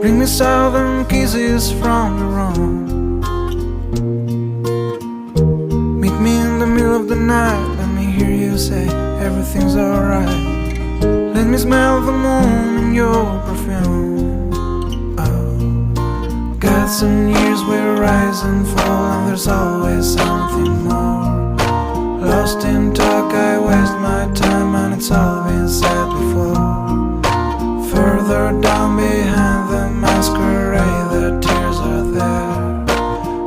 Bring me southern kisses from the room. Meet me in the middle of the night. Let me hear you say everything's alright. Let me smell the moon in your perfume. Oh, got some years where rise and fall, and there's always something more. Lost in talk, I waste my time, and it's all been said before. Further down behind the masquerade, the tears are there.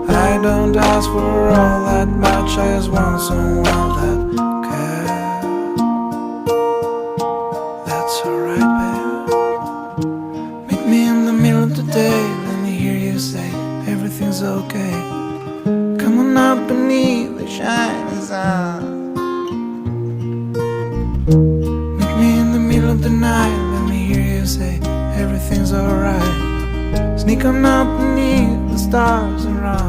I don't ask for all that much, I just want someone that cares. That's alright, babe. Meet me in the middle of the day. Let me hear you say everything's okay. Come on up beneath the shining sun. Meet me in the middle of the night. Let me hear you say everything's alright. Sneak on up beneath the stars and run.